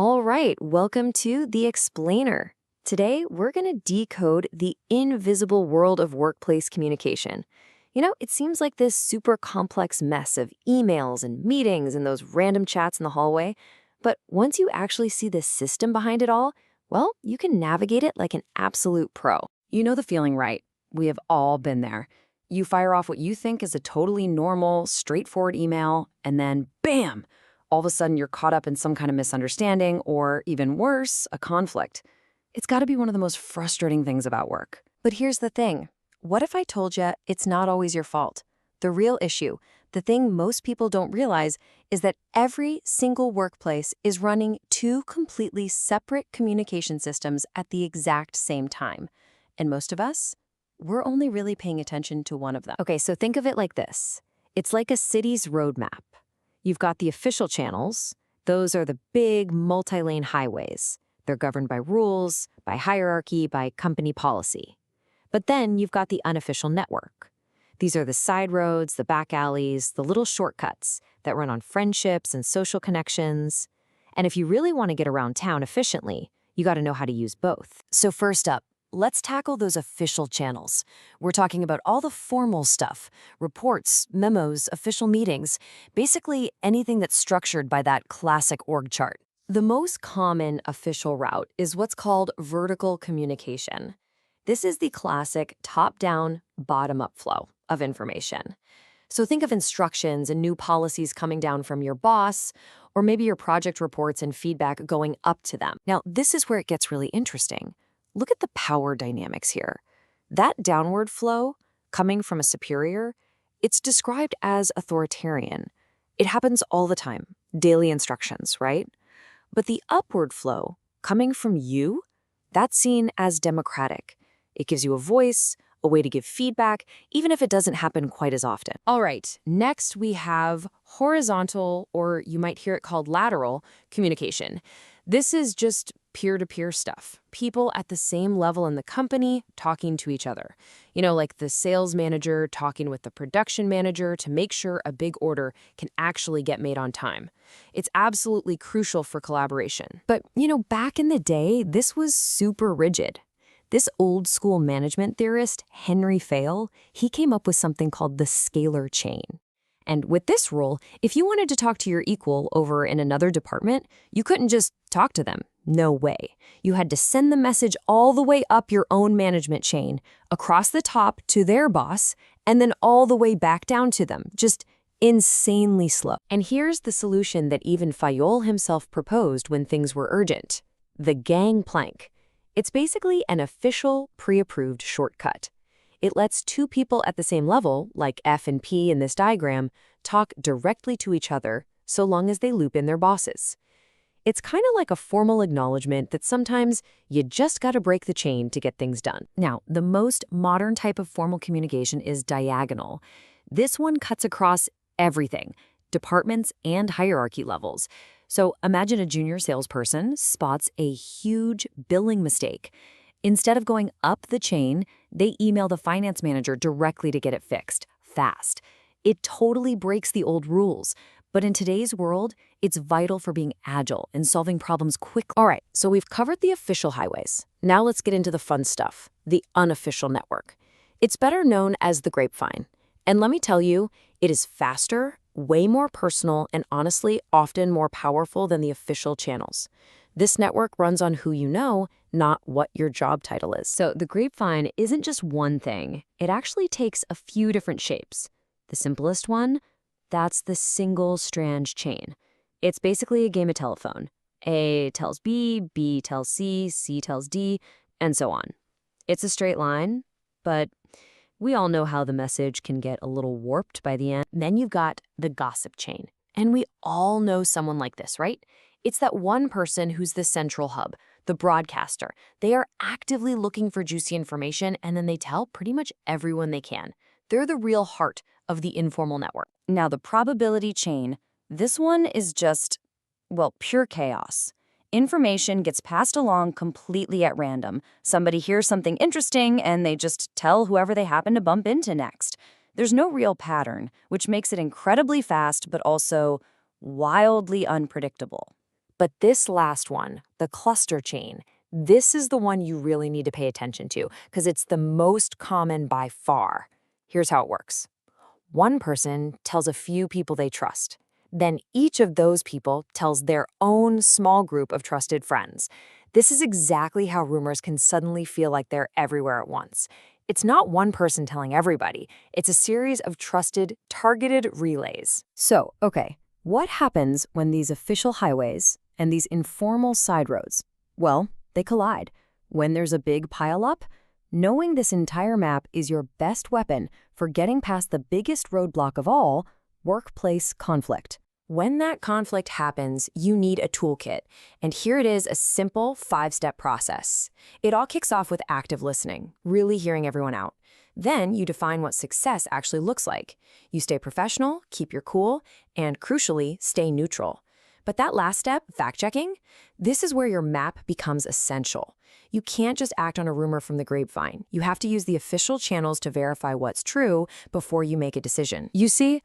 All right, welcome to The Explainer. Today, we're going to decode the invisible world of workplace communication. It seems like this super complex mess of emails and meetings and those random chats in the hallway. But once you actually see the system behind it all, well, you can navigate it like an absolute pro. You know the feeling, right? We have all been there. You fire off what you think is a totally normal, straightforward email, and then bam! All of a sudden you're caught up in some kind of misunderstanding or, even worse, a conflict. It's got to be one of the most frustrating things about work. But here's the thing. What if I told you it's not always your fault? The real issue, the thing most people don't realize, is that every single workplace is running two completely separate communication systems at the exact same time. And most of us, we're only really paying attention to one of them. Okay, so think of it like this. It's like a city's roadmap. You've got the official channels. Those are the big multi-lane highways. They're governed by rules, by hierarchy, by company policy. But then you've got the unofficial network. These are the side roads, the back alleys, the little shortcuts that run on friendships and social connections. And if you really want to get around town efficiently, you got to know how to use both. So first up, let's tackle those official channels. We're talking about all the formal stuff, reports, memos, official meetings, basically anything that's structured by that classic org chart. The most common official route is what's called vertical communication. This is the classic top-down, bottom-up flow of information. So think of instructions and new policies coming down from your boss, or maybe your project reports and feedback going up to them. Now, this is where it gets really interesting. Look at the power dynamics here. That downward flow, coming from a superior, it's described as authoritarian. It happens all the time, daily instructions, right? But the upward flow, coming from you, that's seen as democratic. It gives you a voice, a way to give feedback, even if it doesn't happen quite as often. All right, next we have horizontal, or you might hear it called lateral, communication. This is just peer-to-peer stuff. People at the same level in the company talking to each other. Like the sales manager talking with the production manager to make sure a big order can actually get made on time. It's absolutely crucial for collaboration. But, back in the day, this was super rigid. This old-school management theorist, Henry Fayol, he came up with something called the scalar chain. And with this rule, if you wanted to talk to your equal over in another department, you couldn't just talk to them. No way. You had to send the message all the way up your own management chain, across the top to their boss, and then all the way back down to them. Just insanely slow. And here's the solution that even Fayol himself proposed when things were urgent. The gangplank. It's basically an official, pre-approved shortcut. It lets two people at the same level, like F and P in this diagram, talk directly to each other so long as they loop in their bosses. It's kind of like a formal acknowledgement that sometimes you just got to break the chain to get things done. Now, the most modern type of formal communication is diagonal. This one cuts across everything, departments and hierarchy levels. So imagine a junior salesperson spots a huge billing mistake. Instead of going up the chain, they email the finance manager directly to get it fixed, fast. It totally breaks the old rules. But in today's world, it's vital for being agile and solving problems quickly. All right, so we've covered the official highways. Now let's get into the fun stuff, the unofficial network. It's better known as the grapevine. And let me tell you, it is faster, way more personal, and honestly, often more powerful than the official channels. This network runs on who you know, not what your job title is. So the grapevine isn't just one thing. It actually takes a few different shapes. The simplest one, that's the single-strand chain. It's basically a game of telephone. A tells B, B tells C, C tells D, and so on. It's a straight line, but we all know how the message can get a little warped by the end. Then you've got the gossip chain. And we all know someone like this, right? It's that one person who's the central hub, the broadcaster. They are actively looking for juicy information, and then they tell pretty much everyone they can. They're the real heart of the informal network. Now, the probability chain, this one is just, well, pure chaos. Information gets passed along completely at random. Somebody hears something interesting, and they just tell whoever they happen to bump into next. There's no real pattern, which makes it incredibly fast, but also wildly unpredictable. But this last one, the cluster chain, this is the one you really need to pay attention to because it's the most common by far. Here's how it works. One person tells a few people they trust. Then each of those people tells their own small group of trusted friends. This is exactly how rumors can suddenly feel like they're everywhere at once. It's not one person telling everybody. It's a series of trusted, targeted relays. So, okay, what happens when these official highways and these informal side roads, well, they collide? When there's a big pileup, knowing this entire map is your best weapon for getting past the biggest roadblock of all, workplace conflict. When that conflict happens, you need a toolkit. And here it is, a simple 5-step process. It all kicks off with active listening, really hearing everyone out. Then you define what success actually looks like. You stay professional, keep your cool, and crucially, stay neutral. But that last step, fact-checking, this is where your map becomes essential. You can't just act on a rumor from the grapevine. You have to use the official channels to verify what's true before you make a decision. You see,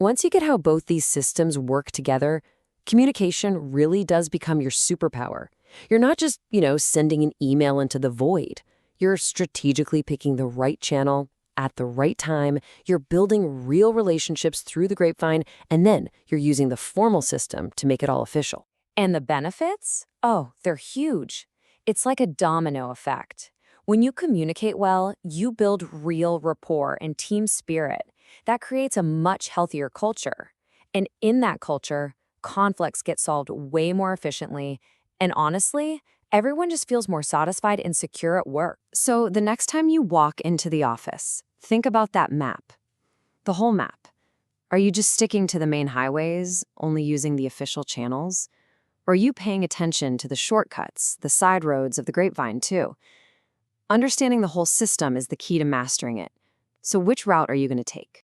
once you get how both these systems work together, communication really does become your superpower. You're not just, sending an email into the void. You're strategically picking the right channel at the right time. You're building real relationships through the grapevine, and then you're using the formal system to make it all official. And the benefits? Oh, they're huge. It's like a domino effect. When you communicate well, you build real rapport and team spirit. That creates a much healthier culture. And in that culture, conflicts get solved way more efficiently. And honestly, everyone just feels more satisfied and secure at work. So the next time you walk into the office, think about that map. The whole map. Are you just sticking to the main highways, only using the official channels? Or are you paying attention to the shortcuts, the side roads of the grapevine too? Understanding the whole system is the key to mastering it. So which route are you going to take?